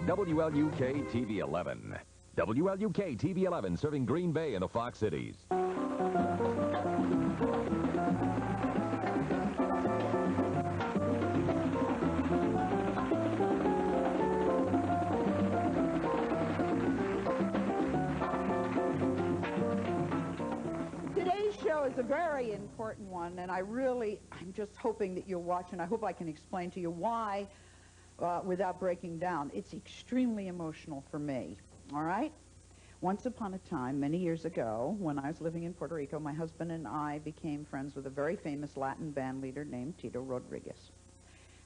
WLUK TV 11. WLUK TV 11 serving Green Bay and the Fox Cities. Today's show is a very important one, and I'm just hoping that you'll watch, and I hope I can explain to you why without breaking down. It's extremely emotional for me, all right? Once upon a time, many years ago, when I was living in Puerto Rico, my husband and I became friends with a very famous Latin band leader named Tito Rodriguez.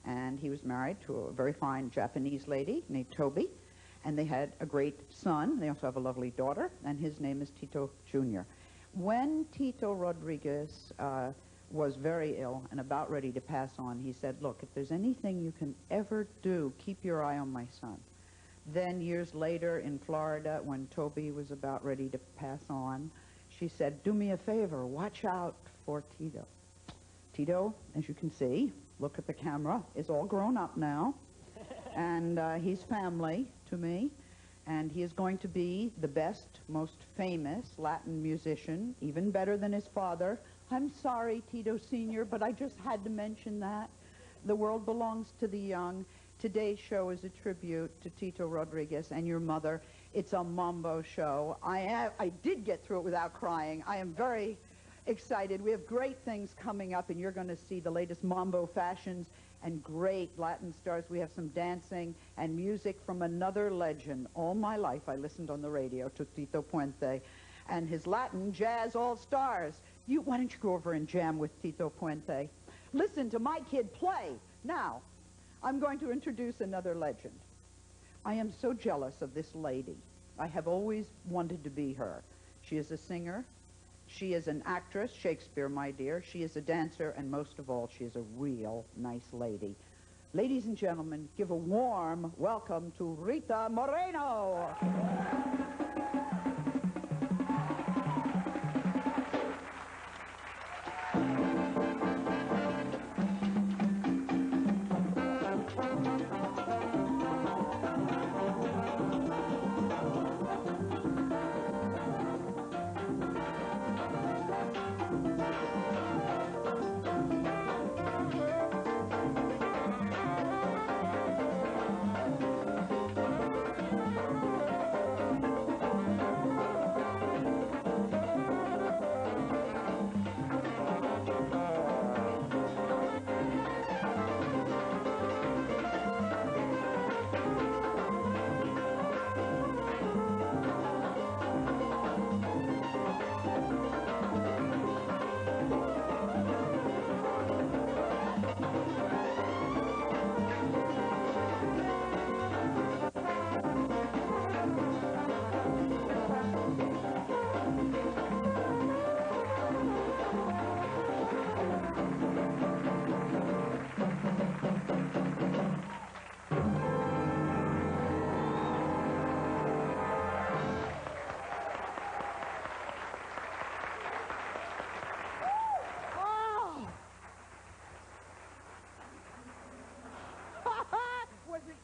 And he was married to a very fine Japanese lady named Toby, and they had a great son. They also have a lovely daughter, and his name is Tito Jr. When Tito Rodriguez was very ill and about ready to pass on, he said, look, if there's anything you can ever do, keep your eye on my son. Then years later in Florida, when Toby was about ready to pass on, she said, do me a favor, watch out for Tito. Tito, as you can see, look at the camera, is all grown up now, and he's family to me, and he is going to be the best, most famous Latin musician, even better than his father. I'm sorry, Tito Sr., but I just had to mention that. The world belongs to the young. Today's show is a tribute to Tito Rodriguez and your mother. It's a mambo show. I did get through it without crying. I am very excited. We have great things coming up, and you're going to see the latest mambo fashions and great Latin stars. We have some dancing and music from another legend. All my life I listened on the radio to Tito Puente and his Latin jazz all-stars. Why don't you go over and jam with Tito Puente? Listen to my kid play. Now, I'm going to introduce another legend. I am so jealous of this lady. I have always wanted to be her. She is a singer. She is an actress, Shakespeare, my dear. She is a dancer, and most of all, she is a real nice lady. Ladies and gentlemen, give a warm welcome to Rita Moreno.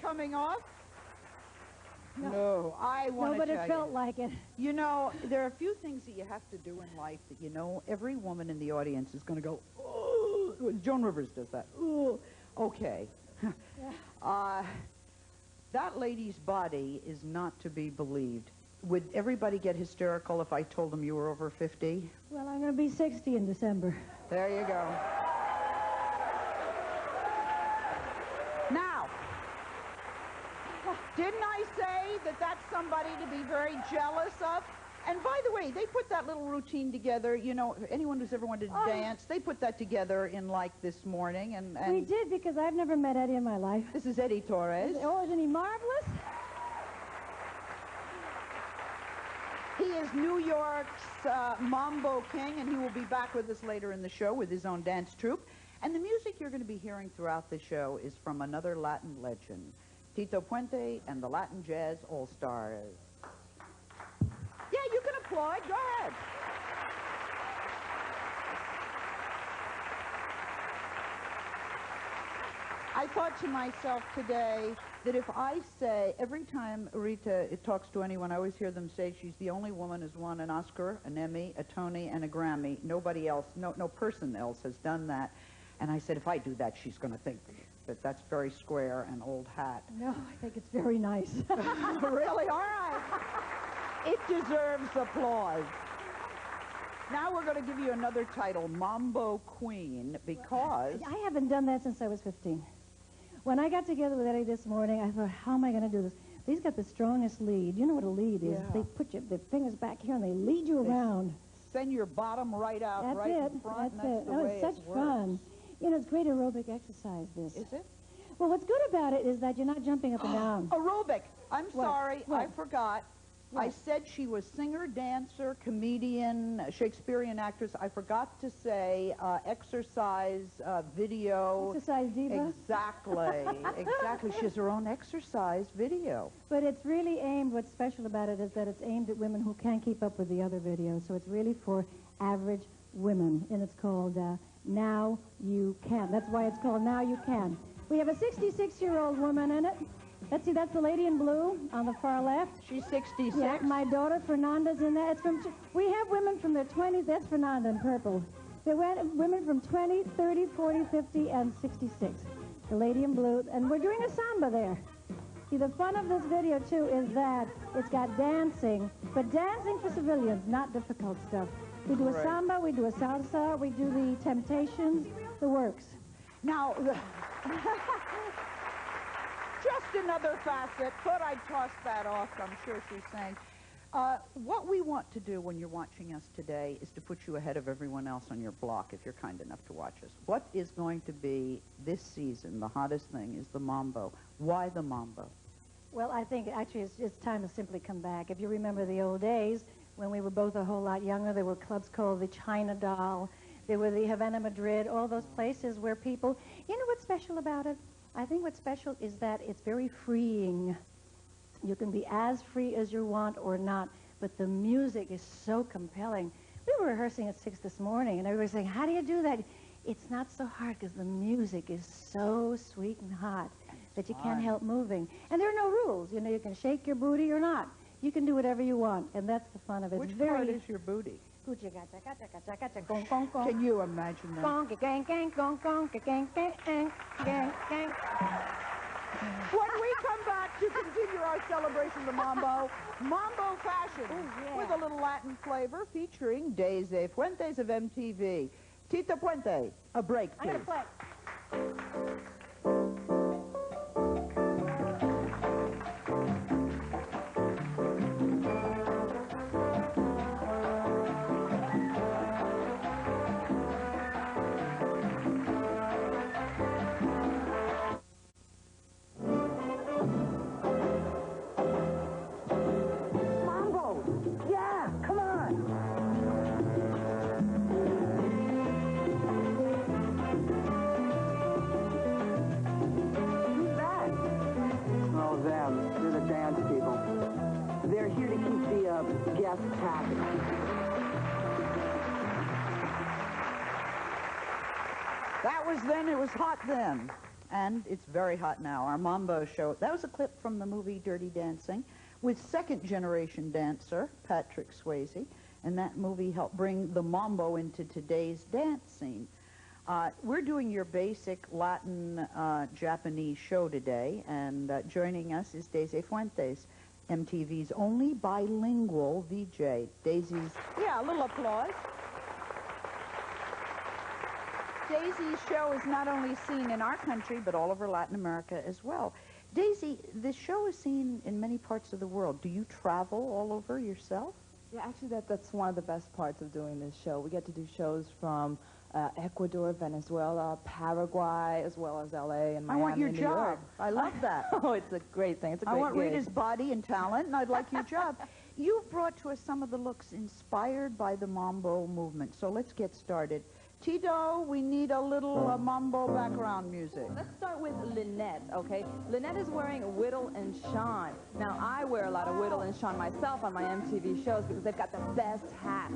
Coming off? No, I want to but it felt like it. You know, there are a few things that you have to do in life that, you know, every woman in the audience is going to go, oh, Joan Rivers does that. Oh, okay. Yeah. That lady's body is not to be believed. Would everybody get hysterical if I told them you were over 50? Well, I'm going to be 60 in December. There you go. Now, didn't I say that that's somebody to be very jealous of? And by the way, they put that little routine together. You know, anyone who's ever wanted to dance, they put that together in like this morning. And we did, because I've never met Eddie in my life. This is Eddie Torres. Isn't he marvelous? He is New York's Mambo King, and he will be back with us later in the show with his own dance troupe. And the music you're going to be hearing throughout the show is from another Latin legend, Tito Puente and the Latin Jazz All-Stars. Yeah, you can applaud. Go ahead. I thought to myself today, that if I say, every time Rita talks to anyone, I always hear them say she's the only woman who's won an Oscar, an Emmy, a Tony, and a Grammy. Nobody else, no person else has done that. And I said, if I do that, she's going to think that that's very square and old hat. No, I think it's very nice. Really? All right. It deserves applause. Now we're going to give you another title, Mambo Queen, because... I haven't done that since I was 15. When I got together with Eddie this morning, I thought, how am I going to do this? He's got the strongest lead. You know what a lead is? Yeah. They put their fingers back here and they lead you around. Send your bottom right out, That's right it. in front. That's it. The Oh, way it's such it fun. works. You know, it's great aerobic exercise, this. Is it? Well, what's good about it is that you're not jumping up and down. Aerobic. I'm sorry. What? I forgot. I What? said she was singer, dancer, comedian, Shakespearean actress. I forgot to say exercise, video. Exercise diva. Exactly. Exactly. She has her own exercise video. But it's really aimed, what's special about it is that it's aimed at women who can't keep up with the other videos. So it's really for average women. And it's called Now You Can. That's why it's called Now You Can. We have a 66-year-old woman in it. Let's see, that's the lady in blue on the far left. She's 66. Yeah, my daughter Fernanda's in there. It's from, we have women from their 20s. That's Fernanda in purple. There were women from 20, 30, 40, 50, and 66. The lady in blue. And we're doing a samba there. See, the fun of this video, too, is that it's got dancing, but dancing for civilians, not difficult stuff. We do a Right. samba, we do a salsa, we do the Temptations, the works. Now, just another facet. Thought I'd toss that off, I'm sure she's saying. What we want to do when you're watching us today is to put you ahead of everyone else on your block, if you're kind enough to watch us. What is going to be this season, the hottest thing, is the mambo. Why the mambo? Well, I think actually it's time to simply come back. If you remember the old days, when we were both a whole lot younger, there were clubs called the China Doll. There were the Havana Madrid, all those places where people... You know what's special about it? I think what's special is that it's very freeing. You can be as free as you want or not, but the music is so compelling. We were rehearsing at 6 this morning, and everybody was saying, how do you do that? It's not so hard because the music is so sweet and hot that you can't help moving. And there are no rules. You know, you can shake your booty or not. You can do whatever you want, and that's the fun of it. Which part is your booty? Can you imagine that? When we come back to continue our celebration of the mambo, mambo fashion, with a little Latin flavor featuring Daisy Fuentes of MTV. Tita Puente, a break, please. I'm going to play. That was then, it was hot then. And it's very hot now. Our mambo show, that was a clip from the movie Dirty Dancing with second-generation dancer Patrick Swayze. And that movie helped bring the mambo into today's dance scene. We're doing your basic Latin Japanese show today, and joining us is Daisy Fuentes, MTV's only bilingual VJ. Daisy's, yeah, a little applause. Daisy's show is not only seen in our country, but all over Latin America as well. Daisy, this show is seen in many parts of the world. Do you travel all over yourself? Yeah, actually, that's one of the best parts of doing this show. We get to do shows from Ecuador, Venezuela, Paraguay, as well as L.A. and Miami. I want your and New job. York. I love that. Oh, it's a great thing. It's a great I want gig. Rita's body and talent, and I'd like your job. You've brought to us some of the looks inspired by the mambo movement, so let's get started. Tito, we need a little mambo background music. Let's start with Lynette, okay? Lynette is wearing Whittle and Sean. Now, I wear a lot of Whittle and Sean myself on my MTV shows because they've got the best hats.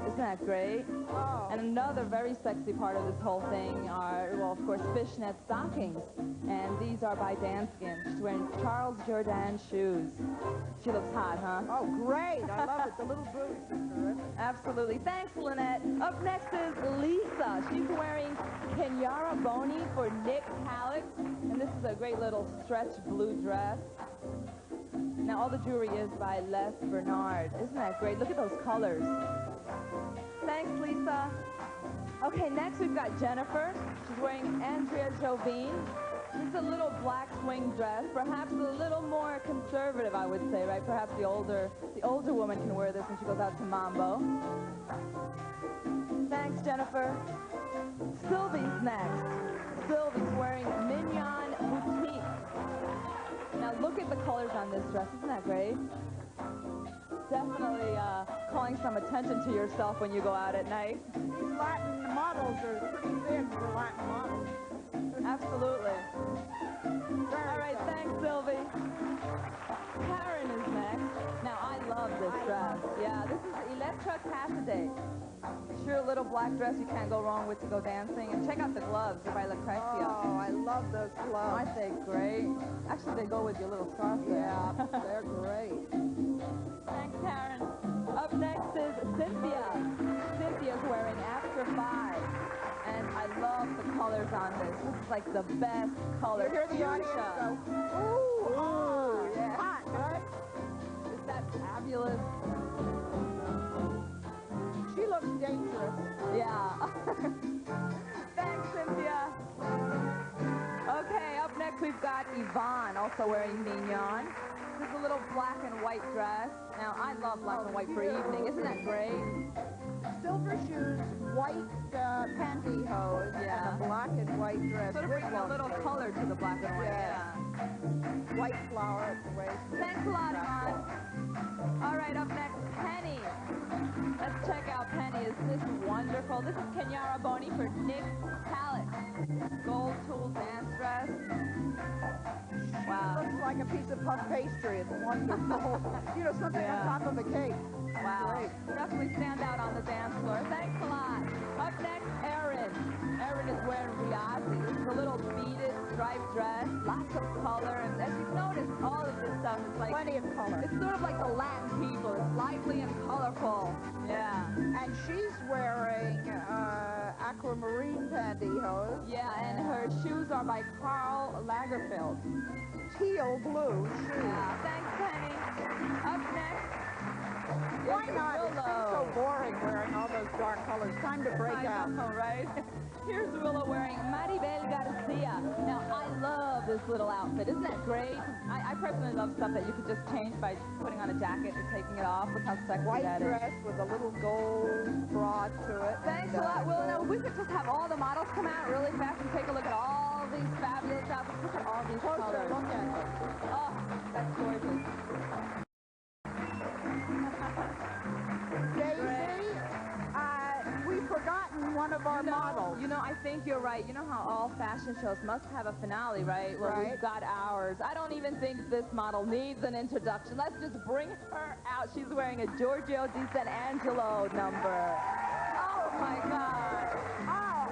Isn't that great? Oh. And another very sexy part of this whole thing are, well, of course, fishnet stockings. And these are by Danskin. She's wearing Charles Jourdan shoes. She looks hot, huh? Oh, great. I love it. The little boots are terrific. Absolutely. Thanks, Lynette. Up next is Lisa. She's wearing Kenyara Boney for Nick Halleck. And this is a great little stretch blue dress. Now, all the jewelry is by Les Bernard. Isn't that great? Look at those colors. Thanks, Lisa. Okay, next we've got Jennifer. She's wearing Andrea Jovine. This is a little black swing dress, perhaps a little more conservative, I would say, right? Perhaps the older woman can wear this when she goes out to Mambo. Thanks, Jennifer. Sylvie's next. Sylvie's wearing Mignon Boutique. Now look at the colors on this dress. Isn't that great? Definitely calling some attention to yourself when you go out at night. These Latin models are pretty thin for Latin models. Absolutely. All right, thanks, Sylvie. Karen is next. Now, I love this dress. Yeah, this is Electra Cassidy. Sure, little black dress you can't go wrong with to go dancing. And check out the gloves. They're by Lucrezia. Oh, I love those gloves. Aren't they great? Actually, they go with your little scarf there. Yeah, they're great. Thanks, Karen. Up next is Cynthia. Cynthia's wearing After 5. And I love the colors on this. This is like the best color. You hear the audience go, ooh, oh, yeah. hot, right? Is that fabulous? She looks dangerous. Yeah. Thanks, Cynthia. Okay, up next we've got Yvonne, also wearing Mignon. This is a little black and white dress. Now, I love black and white for evening. Isn't that great? Silver shoes, white pantyhose, Yeah. and a black and white dress. Sort of with bringing a little love. color to the black and white. Yeah. White flower at the waist. Thanks a lot, Yvonne. All right, up next, Penny. Let's check out Penny. Is this wonderful? This is Kenyara Boney for Nick Halleck. Gold tulle dance dress. Wow. Looks like a piece of puff pastry. It's wonderful. You know, something Yeah. on top of a cake. Wow. Great. Definitely stand out on the dance floor. Thanks a lot. Up next, Erin. Erin is wearing Riazi. This is a little beaded striped dress. Lots of color. And as you've noticed, all of this stuff is like... Plenty of color. It's sort of like the Latin people. It's lively and colorful. Yeah. And she's wearing aquamarine pantyhose. Yeah, and her shoes are by Karl Lagerfeld. Teal blue shoes. Yeah, thanks, Penny. Up next... Why not? It's been so boring wearing all those dark colors. Time to break out. I know, right? Here's Willow wearing Maribel Garcia. Now, I love this little outfit. Isn't that great? I personally love stuff that you could just change by putting on a jacket and taking it off. Look how sexy White that is. dress with a little gold bra to it. Thanks a lot, Willow. Now, we could just have all the models come out really fast and take a look at all these fabulous outfits. Look at all these Closer, colors. look at it. Oh, that's gorgeous. Daisy, we've forgotten one of our models. You know, I think you're right. You know how all fashion shows must have a finale, right? Well, Right. we've got ours. I don't even think this model needs an introduction. Let's just bring her out. She's wearing a Giorgio Di San Angelo number. Oh, my God. Oh,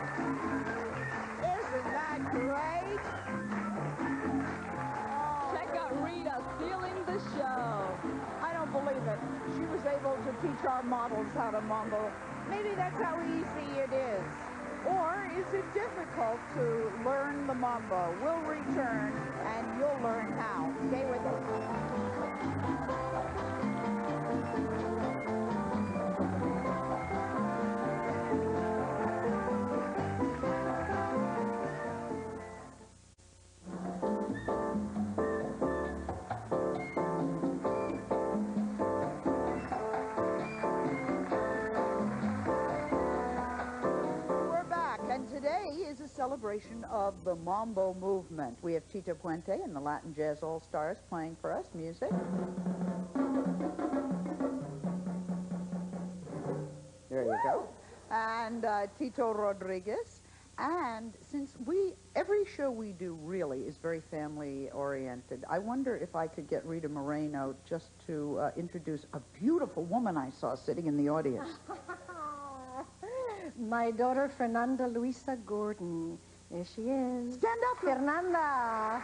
isn't that great? Check out Rita stealing the show. I don't believe it. She was able to teach our models how to mambo. Maybe that's how easy it is. Or is it difficult to learn the mambo? We'll return and you'll learn how. Stay with us. Celebration of the Mambo movement. We have Tito Puente and the Latin Jazz All-Stars playing for us music. There you go. And Tito Rodriguez. And since every show we do really is very family-oriented, I wonder if I could get Rita Moreno just to introduce a beautiful woman I saw sitting in the audience. my daughter, Fernanda Luisa Gordon. There she is. Stand up. Fernanda.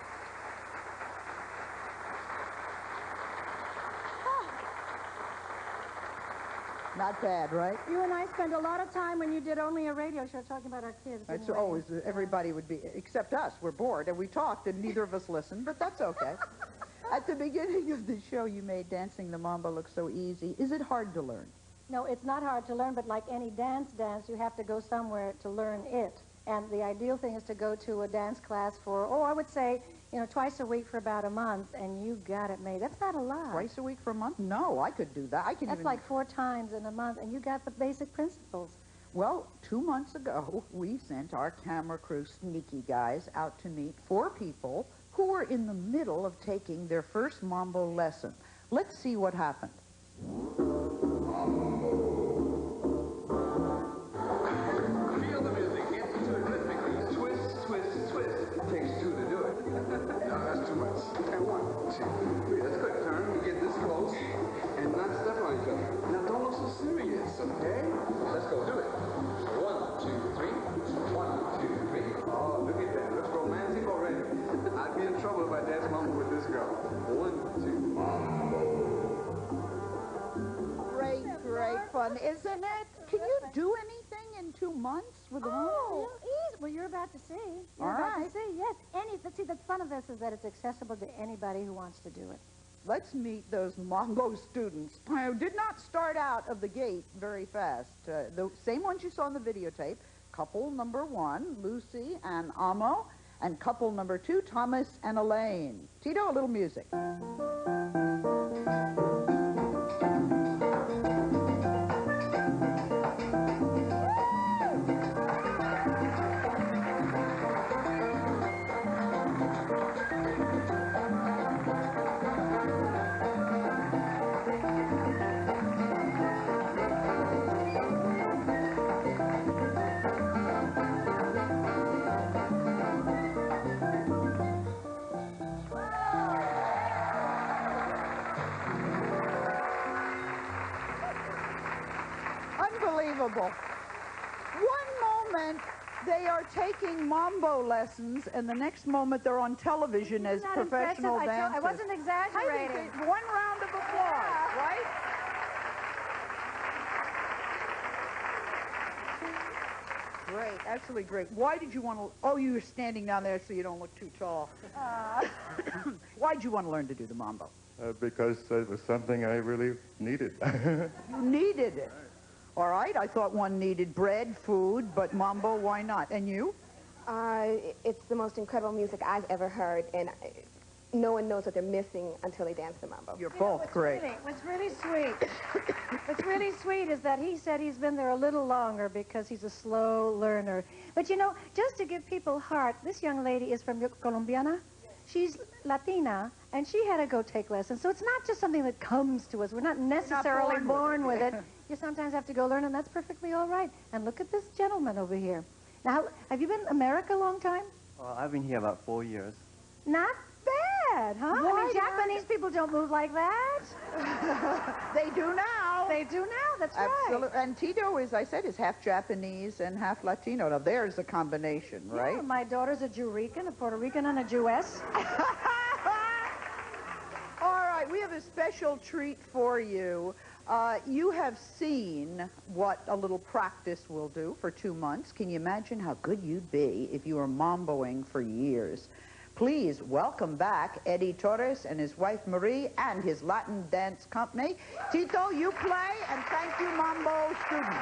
Not bad, right? You and I spent a lot of time when you did only a radio show talking about our kids. It's didn't we? always, everybody would be, except us. We're bored, and we talked, and neither of us listened, but that's okay. At the beginning of the show, you made dancing the mambo look so easy. Is it hard to learn? No, it's not hard to learn, but like any dance, you have to go somewhere to learn it. And the ideal thing is to go to a dance class for, I would say, twice a week for about a month, and you got it made. That's not a lot. Twice a week for a month? No, I could do that. That's like 4 times in a month, and you got the basic principles. Well, 2 months ago, we sent our camera crew, sneaky guys, out to meet 4 people who were in the middle of taking their first mambo lesson. Let's see what happened. Feel the music. Into it rhythmically. Twist, twist, twist. It takes 2 to do it. No, that's too much. And 1, 2, 3. That's good. Turn. We get this close. And not step on each other. Now, don't look so serious, okay? Let's go. Do it. 1, 2, 3. 1, 2, 3. Oh, look at that. Looks romantic already. I'd be in trouble if I danced mambo with this girl. 1, 2. Mambo. Great, great fun, isn't it? Can you do anything in 2 months with a mambo? Easy. Well, you're about to see. You're about to see, yes. See, the fun of this is that it's accessible to anybody who wants to do it. Let's meet those mambo students who did not start out of the gate very fast. The same ones you saw in the videotape. Couple number 1, Lucy and Amo, and couple number 2, Thomas and Elaine. Tito, a little music. Unbelievable. One moment they are taking mambo lessons, and the next moment they're on television as professional dancers. I wasn't exaggerating. I think one round of applause, right? Great, absolutely great. Why did you want to, oh, you were standing down there so you don't look too tall. Why did you want to learn to do the mambo? Because it was something I really needed. You needed it. All right, I thought one needed bread, food, but mambo, why not? And you? It's the most incredible music I've ever heard, and no one knows what they're missing until they dance the mambo. You're both great. What's really sweet is that he said he's been there a little longer because he's a slow learner. But just to give people heart, this young lady is from Colombiana. She's Latina, and she had to go take lessons. So it's not just something that comes to us. We're not necessarily born with it. You sometimes have to go learn, and that's perfectly all right. And look at this gentleman over here. Now, have you been in America a long time? Well, I've been here about 4 years. Not bad, huh? Japanese people don't move like that. They do now. They do now, that's Absolutely. right. And Tito, as I said, is half Japanese and half Latino. Now, there's a combination, right? Yeah, my daughter's a Jew Rican, a Puerto Rican, and a Jewess. All right, we have a special treat for you. You have seen what a little practice will do for 2 months. Can you imagine how good you'd be if you were mamboing for years? Please welcome back Eddie Torres and his wife Marie and his Latin dance company. Tito, you play, and thank you, mambo students.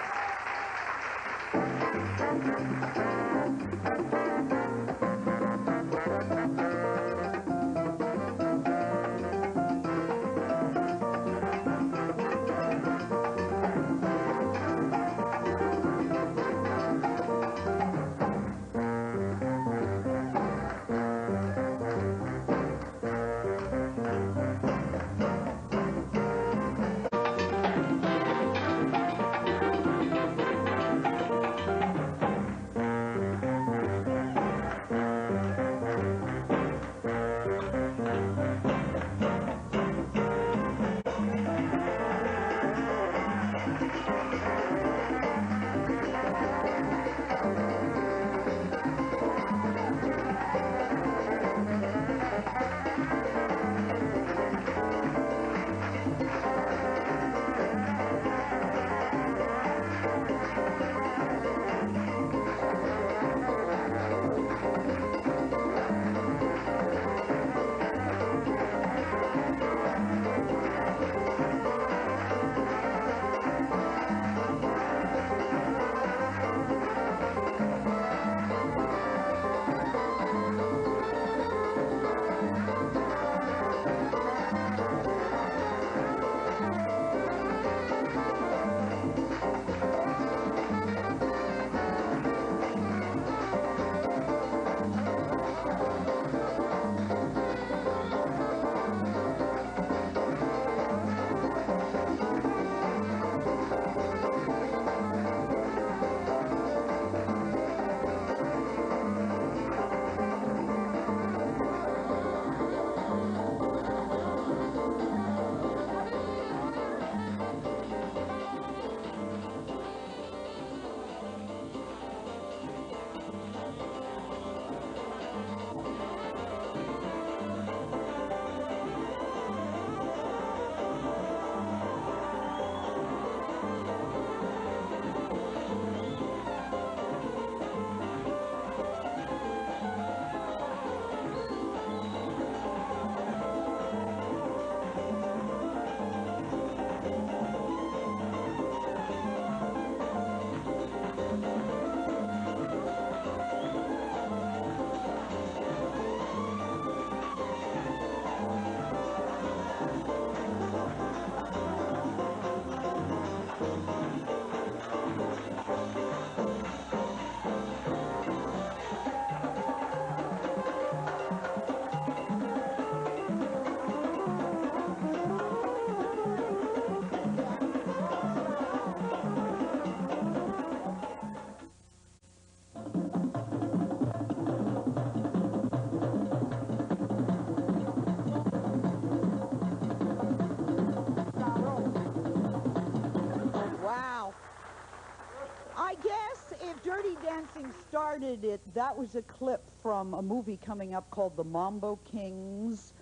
started it, that was a clip from a movie coming up called The Mambo Kings,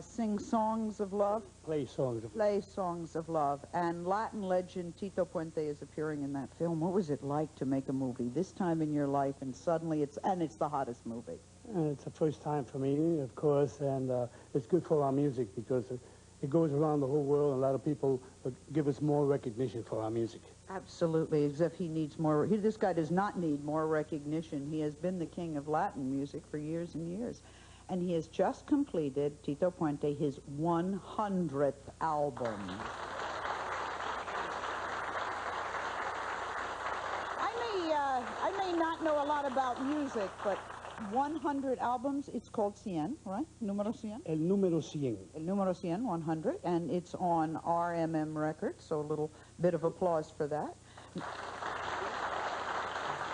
Sing Songs of Love. Play songs. Play Songs of Love. And Latin legend Tito Puente is appearing in that film. What was it like to make a movie this time in your life, and suddenly it's the hottest movie? It's the first time for me, of course, and it's good for our music because it goes around the whole world, and a lot of people give us more recognition for our music. Absolutely, as if he needs more. This guy does not need more recognition. He has been the king of Latin music for years and years. And he has just completed, Tito Puente, his 100th album. I may not know a lot about music, but 100 albums, it's called 100, right? Número 100? El número 100. El número 100, 100, and it's on RMM Records, so a little bit of applause for that.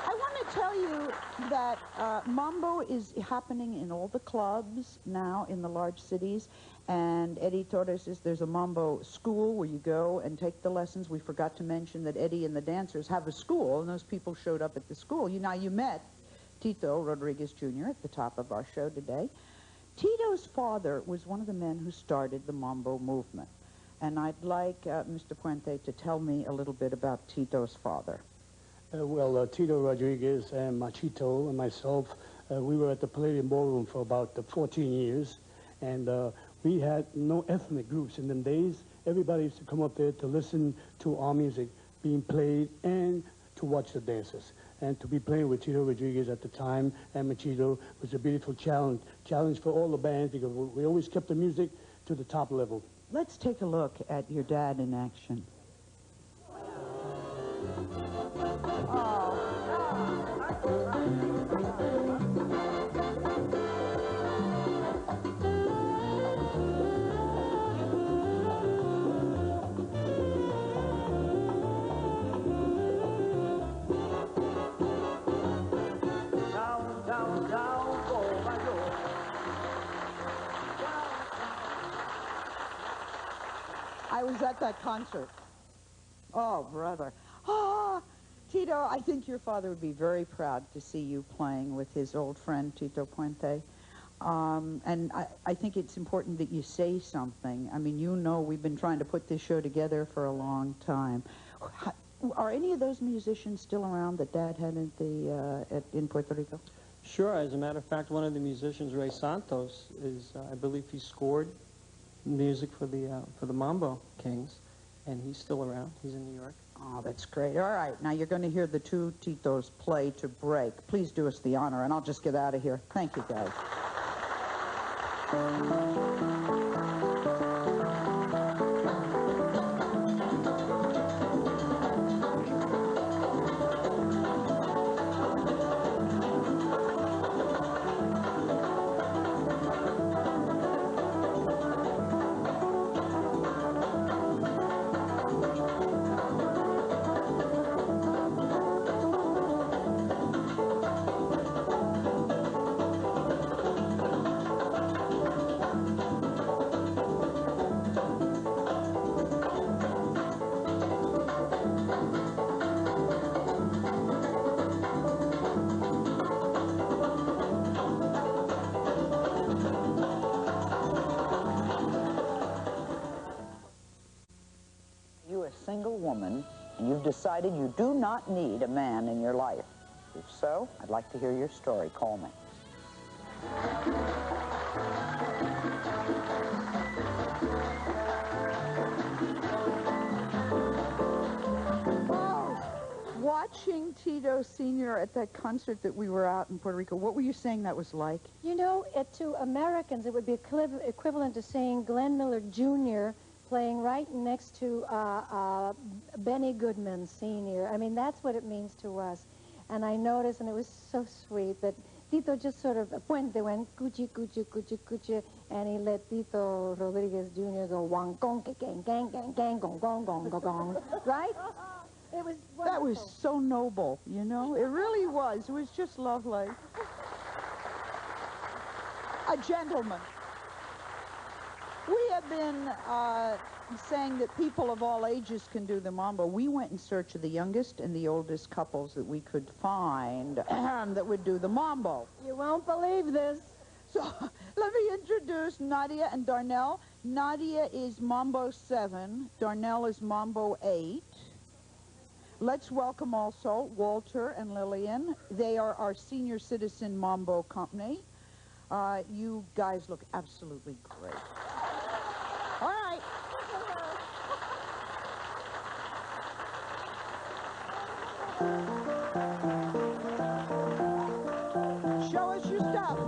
I want to tell you that Mambo is happening in all the clubs now in the large cities, and Eddie Torres says there's a Mambo school where you go and take the lessons. We forgot to mention that Eddie and the dancers have a school, and those people showed up at the school. You met Tito Rodriguez Jr. at the top of our show today. Tito's father was one of the men who started the Mambo movement, and I'd like Mr. Puente to tell me a little bit about Tito's father. Tito Rodriguez and Machito and myself, we were at the Palladium Ballroom for about 14 years, and we had no ethnic groups in them days. Everybody used to come up there to listen to our music being played and to watch the dancers. And to be playing with Tito Rodriguez at the time and Machito was a beautiful challenge for all the bands because we always kept the music to the top level. Let's take a look at your dad in action. I was at that concert. Oh, brother. Oh, Tito, I think your father would be very proud to see you playing with his old friend, Tito Puente. And I think it's important that you say something. I mean, we've been trying to put this show together for a long time. Are any of those musicians still around that Dad had in Puerto Rico? Sure. As a matter of fact, one of the musicians, Ray Santos, is I believe he scored music for the Mambo Kings, and he's still around. He's in New York. Oh, that's great. All right, now you're going to hear the two Titos play to break. Please do us the honor, and I'll just get out of here. Thank you, guys. Single woman, and you've decided you do not need a man in your life. If so, I'd like to hear your story. Call me. Oh, watching Tito Sr. at that concert that we were out in Puerto Rico, what were you saying that was like? You know, to Americans, it would be equivalent to saying Glenn Miller Jr. playing right next to Benny Goodman Sr. I mean, that's what it means to us. And I noticed, and it was so sweet, that Tito just sort of, Puente went, cuchi, cuchi, cuchi, cuchi, and he let Tito Rodriguez Jr. go, wang, gong, gang, gang, gang, gang, gong, gong, gong, gong, gong, right? It was wonderful. That was so noble, you know? It really was. It was just lovely. A gentleman. We have been saying that people of all ages can do the mambo. We went in search of the youngest and the oldest couples that we could find that would do the mambo. You won't believe this. So let me introduce Nadia and Darnell. Nadia is Mambo 7. Darnell is Mambo 8. Let's welcome also Walter and Lillian. They are our senior citizen Mambo company. You guys look absolutely great. All right. Show us your stuff.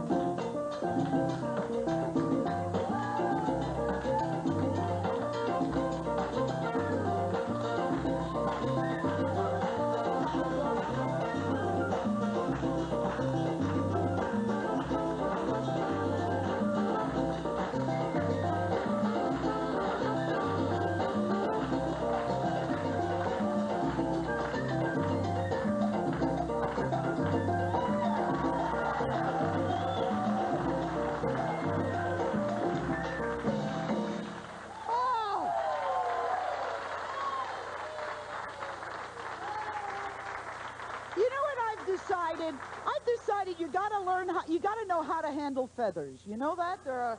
I've decided you got to learn how, you got to know how to handle feathers. You know that? There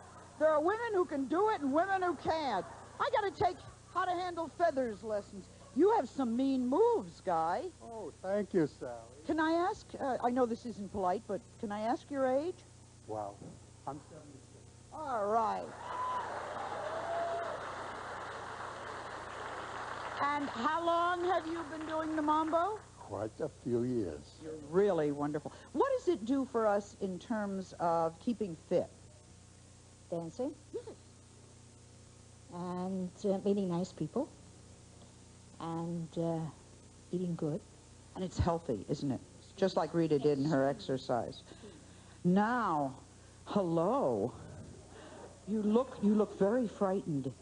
are women who can do it and women who can't. I got to take how to handle feathers lessons. You have some mean moves, Guy. Oh, thank you, Sally. Can I ask, I know this isn't polite, but can I ask your age? Wow. I'm 76. All right. And how long have you been doing the mambo? Quite a few years. You're really wonderful. What does it do for us in terms of keeping fit? Dancing. And meeting nice people. And eating good. And it's healthy, isn't it? Just like Rita did in her exercise. Now, hello. You look very frightened.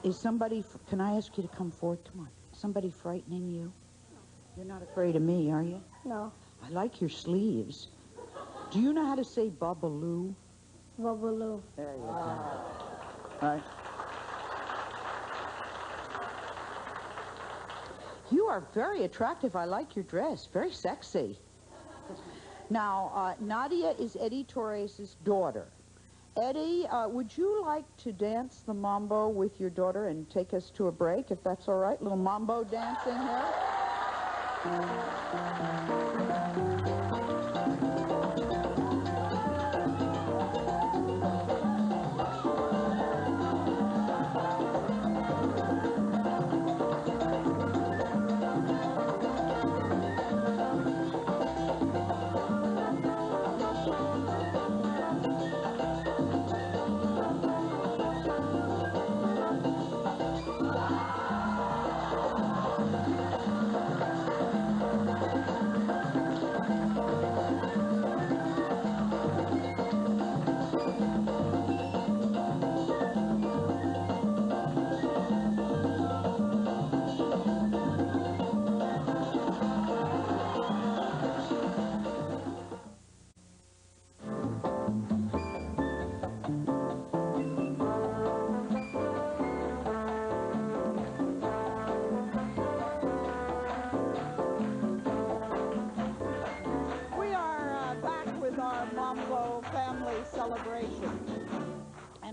Is somebody, can I ask you to come forward? Come on. Somebody frightening you? You're not afraid of me, are you? No. I like your sleeves. Do you know how to say babaloo? Babaloo. There you go. All right. You are very attractive. I like your dress. Very sexy. Now, Nadia is Eddie Torres' daughter. Eddie, would you like to dance the mambo with your daughter and take us to a break, if that's all right? A little mambo dancing here.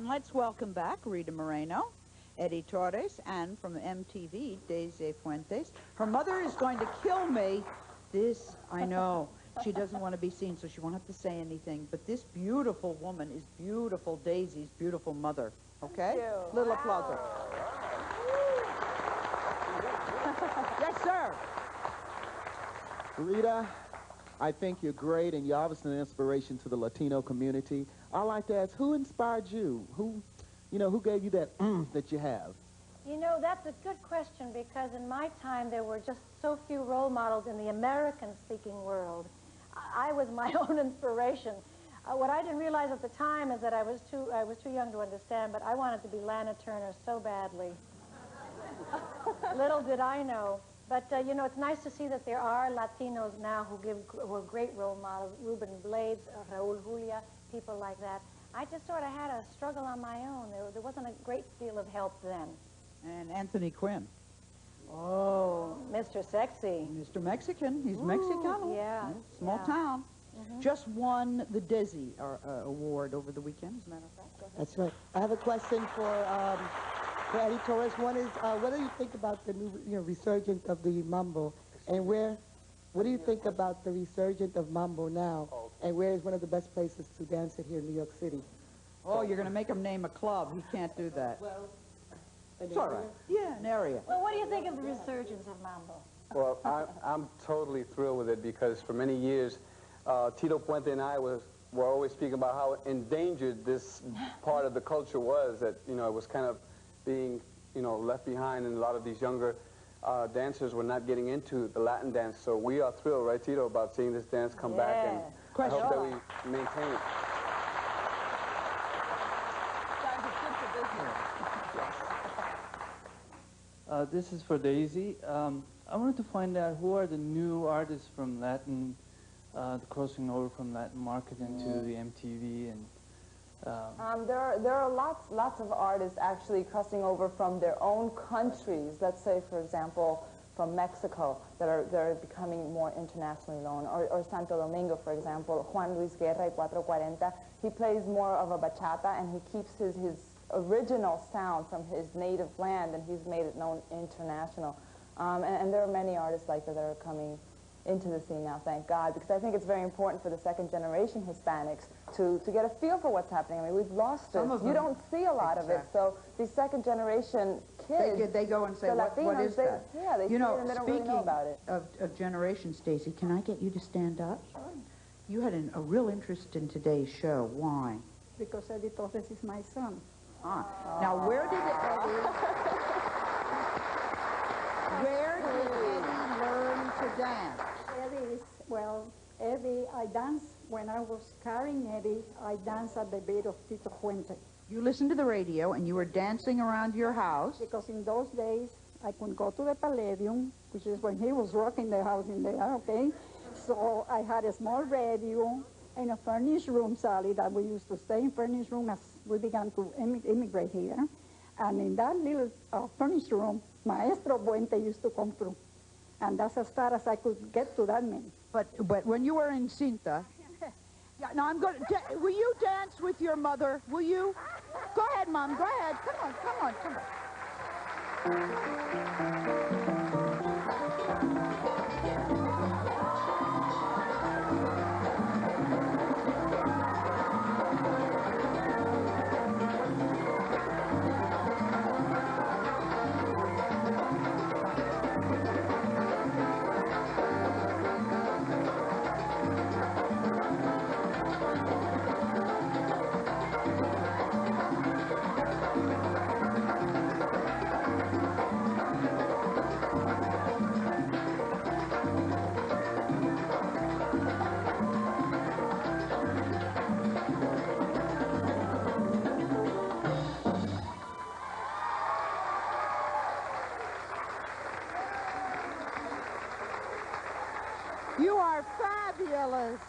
Let's welcome back Rita Moreno, Eddie Torres, and from MTV, Daisy Fuentes. Her mother is going to kill me. This, I know, she doesn't want to be seen, so she won't have to say anything. But this beautiful woman is beautiful Daisy's beautiful mother. Okay? Little applause. Yes, sir. Rita, I think you're great, and you're obviously an inspiration to the Latino community. I'd like to ask, who inspired you? Who gave you that that you have? You know, that's a good question, because in my time there were just so few role models in the American-speaking world. I was my own inspiration. What I didn't realize at the time is that I was too young to understand, but I wanted to be Lana Turner so badly. Little did I know. But, you know, it's nice to see that there are Latinos now who are great role models. Ruben Blades, Raul Julia, people like that. I just sort of had a struggle on my own. There wasn't a great deal of help then. And Anthony Quinn. Oh, Mr. Sexy. Mr. Mexican. He's Ooh, Mexicano. yeah. Small yeah. town. Just won the Desi award over the weekend, as a matter of fact. Go ahead. That's right. I have a question for Eddie Torres. One is, what do you think about the new, resurgence of the mambo, and what do you think about the resurgence of mambo now, and where is one of the best places to dance it here in New York City? Oh, you're going to make him name a club. He can't do that. Well, it's all right. Yeah, an area. Well, what do you think of the resurgence of mambo? Well, I'm totally thrilled with it because for many years, Tito Puente and I were always speaking about how endangered this part of the culture was, that, it was kind of being, left behind, and a lot of these younger dancers were not getting into the Latin dance. So we are thrilled, right, Tito, about seeing this dance come back, and I hope that we maintain it. This is for Daisy. I wanted to find out who are the new artists from Latin, crossing over from Latin market into the MTV, and there are lots of artists actually crossing over from their own countries. Let's say, for example, from Mexico, that are becoming more internationally known, or Santo Domingo, for example. Juan Luis Guerra y 440. He plays more of a bachata, and he keeps his original sound from his native land, and he's made it known international. And there are many artists like that are coming into the scene now, thank God, because I think it's very important for the second generation Hispanics to get a feel for what's happening. I mean, we've lost it. You don't see a lot of it, so these second generation kids, they go and say, what is that? Yeah, they see it and they don't really know about it. Of generation, Stacy, can I get you to stand up? Sure. You had a real interest in today's show. Why? Because Eddie Torres is my son. Ah. Now, where did Eddie learn to dance? Eddie, I danced when I was carrying Eddie. I danced at the beat of Tito Puente. You listened to the radio and you were dancing around your house? Because in those days, I couldn't go to the Palladium, which is when he was rocking the house in there, okay? So I had a small radio in a furnished room, Sally, that we used to stay in furnished room as we began to immigrate here. And in that little furnished room, Maestro Puente used to come through. And that's as far as I could get to that man. But when you were in Cinta, now I'm going to, will you dance with your mother? Will you? Go ahead, Mom, go ahead. Come on. You are fabulous.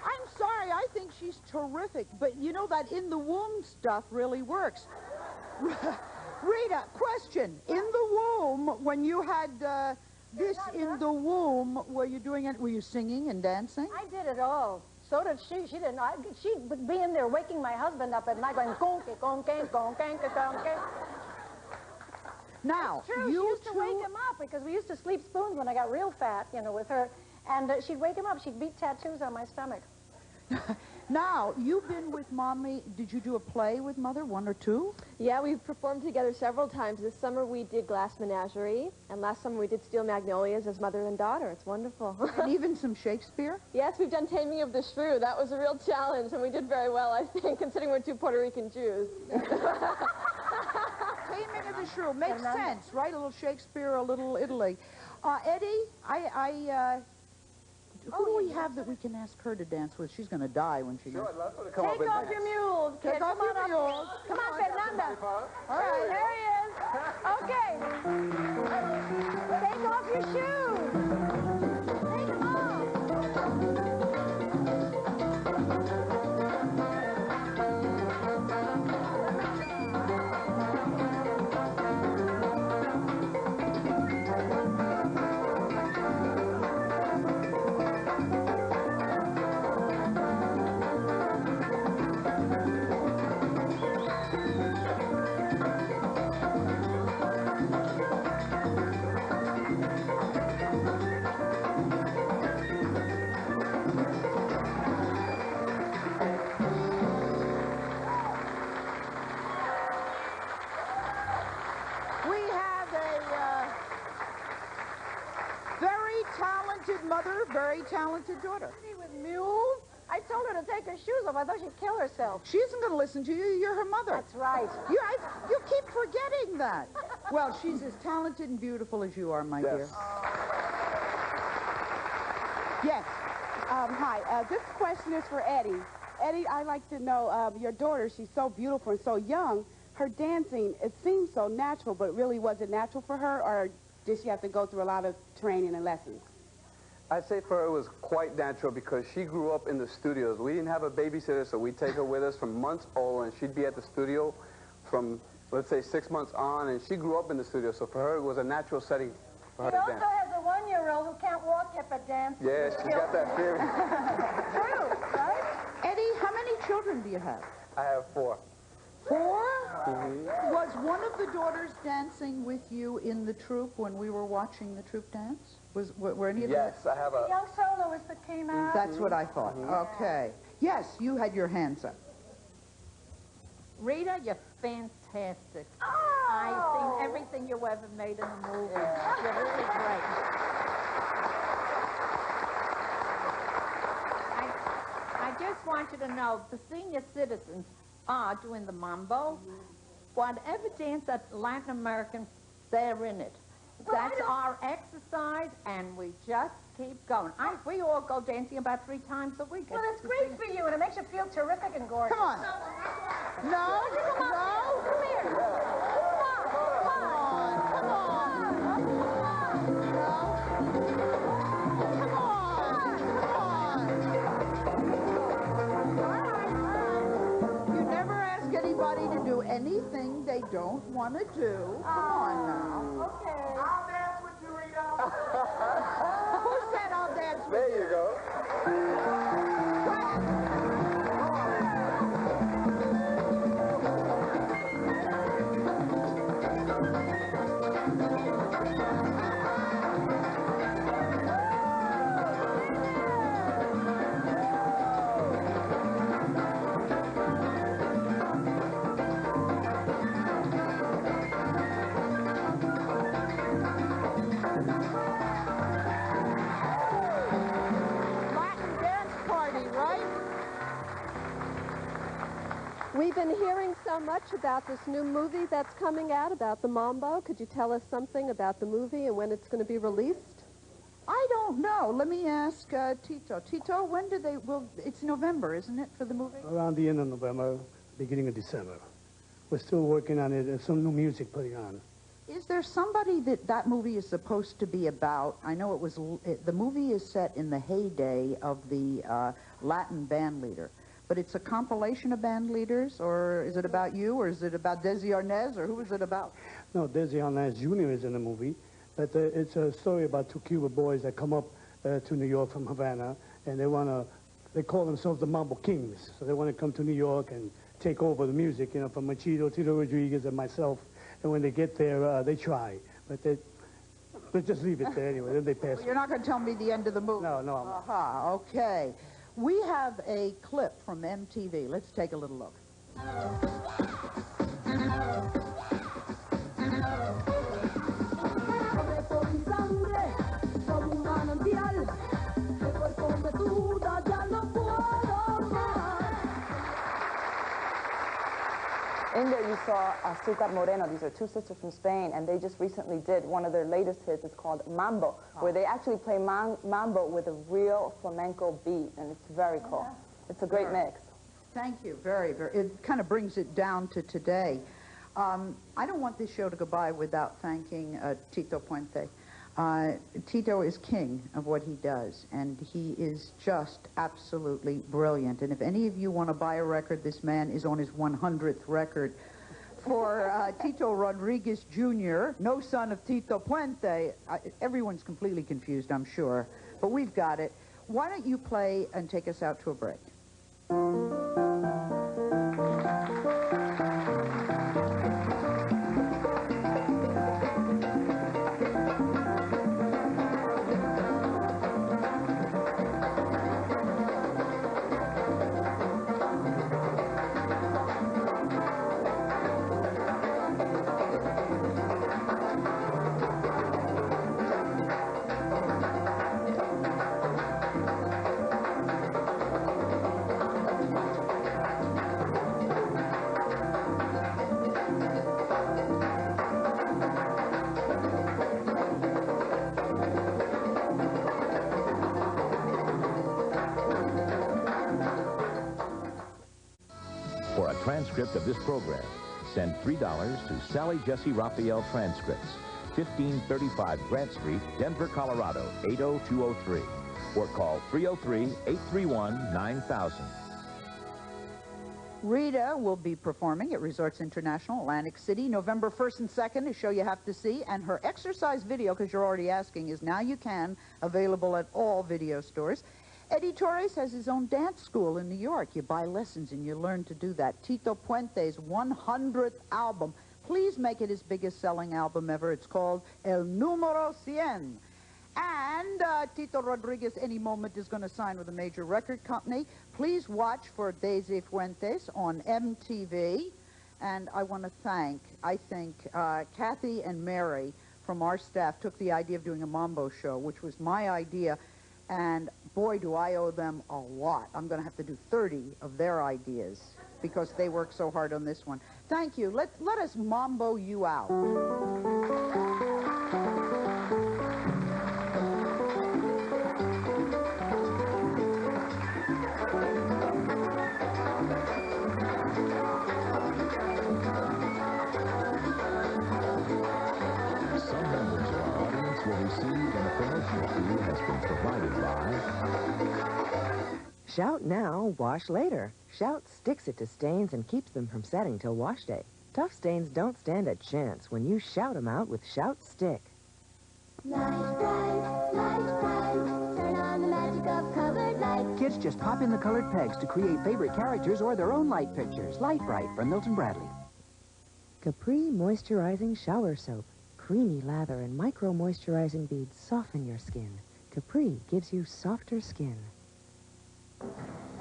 I'm sorry, I think she's terrific, but you know that in the womb stuff really works. Rita, question. In the womb, when you had this in the womb, were you doing it? Were you singing and dancing? I did it all. So did she. She didn't. She would be in there waking my husband up at night going, conque, conque, conque, conque. Now, it's true. She used to wake him up because we used to sleep spoons when I got real fat, with her. And she'd wake him up. She'd beat tattoos on my stomach. Now, you've been with Mommy. Did you do a play with Mother, one or two? Yeah, we've performed together several times. This summer we did Glass Menagerie, and last summer we did Steel Magnolias as mother and daughter. It's wonderful. And even some Shakespeare? Yes, we've done Taming of the Shrew. That was a real challenge, and we did very well, I think, considering we're two Puerto Rican Jews. Taming of the Shrew. Makes sense, right? A little Shakespeare, a little Italy. Eddie, who do we have that we can ask her to dance with? She's going to die when she Sure, goes. I'd love her to come up Take and off dance. your mules, kid. Take off your mules. Come on, Fernanda. All right. There he is. Okay. Take off your shoes. Take them off. talented mother, very talented daughter. With mules? I told her to take her shoes off. I thought she'd kill herself. She isn't going to listen to you. You're her mother. That's right. You keep forgetting that. Well, she's as talented and beautiful as you are, my dear. Yes. Hi. This question is for Eddie. Eddie, I'd like to know, your daughter, she's so beautiful and so young. Her dancing, it seems so natural, but really was it natural for her, or did she have to go through a lot of training and lessons? I'd say for her it was quite natural because she grew up in the studios. We didn't have a babysitter, so we'd take her with us from months old, and she'd be at the studio from, let's say, 6 months on, and she grew up in the studio, so for her it was a natural setting for her to dance. She also has a 1-year-old who can't walk yet but dances. Yeah, she's got that feeling. True, right? Eddie, how many children do you have? I have 4. 4? Was one of the daughters dancing with you in the troupe when we were watching the troupe dance? Were any of them? Yes, I have The a... young soloist that came out. That's what I thought. Okay. Yes, you had your hands up. Rita, you're fantastic. Oh. I've seen everything you ever made in the movie. You're really great. I just want you to know, the senior citizens are doing the mambo. Whatever dance that Latin American, they're in it. That's our exercise, and we just keep going. We all go dancing about 3 times a week. Well, it's great for you, and it makes you feel terrific and gorgeous. Come on. No, no. Come here. Come on. Come on. You never ask anybody to do anything they don't want to do. Come on now. Okay. I'll dance with you, Rita. Who said I'll dance with There you go. Latin dance party, right? We've been hearing so much about this new movie that's coming out, about the Mambo. Could you tell us something about the movie and when it's going to be released? I don't know. Let me ask Tito. Tito, when do they... Well, it's November, isn't it, for the movie? Around the end of November, beginning of December. We're still working on it. There's some new music putting on. Is there somebody that movie is supposed to be about? I know it was... The movie is set in the heyday of the Latin band leader. But it's a compilation of band leaders, or is it about you, or is it about Desi Arnaz, or who is it about? No, Desi Arnaz Jr. is in the movie. But it's a story about 2 Cuban boys that come up to New York from Havana, and they call themselves the Mambo Kings. So they want to come to New York and take over the music, from Machito, Tito Rodriguez, and myself. And when they get there, they try. But let's just leave it there anyway. Then they pass. Well, you're not going to tell me the end of the movie? No, I'm not. Aha, okay. We have a clip from MTV. Let's take a little look. In there you saw Azúcar Moreno. These are 2 sisters from Spain, and they just recently did one of their latest hits. It's called Mambo, where they actually play mambo with a real flamenco beat, and it's very cool. It's a great mix. Thank you. Very, very. It kind of brings it down to today. I don't want this show to go by without thanking Tito Puente. Tito is king of what he does, and he is just absolutely brilliant. And if any of you want to buy a record, this man is on his 100th record. For Tito Rodriguez Jr., no son of Tito Puente, everyone's completely confused, I'm sure, but we've got it. Why don't you play and take us out to a break? transcript of this program, send $3 to Sally Jessy Raphael Transcripts, 1535 Grant Street, Denver, Colorado, 80203. Or call 303-831-9000. Rita will be performing at Resorts International, Atlantic City, November 1st and 2nd, a show you have to see. And her exercise video, because you're already asking, is Now You Can, available at all video stores. Eddie Torres has his own dance school in New York. You buy lessons and you learn to do that. Tito Puente's 100th album. Please make it his biggest selling album ever. It's called El Número 100. And Tito Rodriguez any moment is going to sign with a major record company. Please watch for Daisy Fuentes on MTV. And I want to thank, Kathy and Mary from our staff took the idea of doing a Mambo show, which was my idea. And boy, do I owe them a lot. I'm going to have to do 30 of their ideas because they worked so hard on this one. Thank you. Let us Mambo you out. Has been provided by Shout now, wash later. Shout sticks it to stains and keeps them from setting till wash day. Tough stains don't stand a chance when you shout them out with Shout Stick. Light bright, turn on the magic of colored light. Kids just pop in the colored pegs to create favorite characters or their own light pictures. Light Bright from Milton Bradley. Capri Moisturizing Shower Soap. Creamy lather and micro-moisturizing beads soften your skin. Capri gives you softer skin.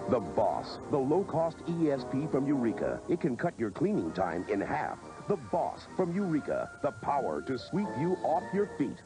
The Boss, the low-cost ESP from Eureka. It can cut your cleaning time in half. The Boss from Eureka, the power to sweep you off your feet.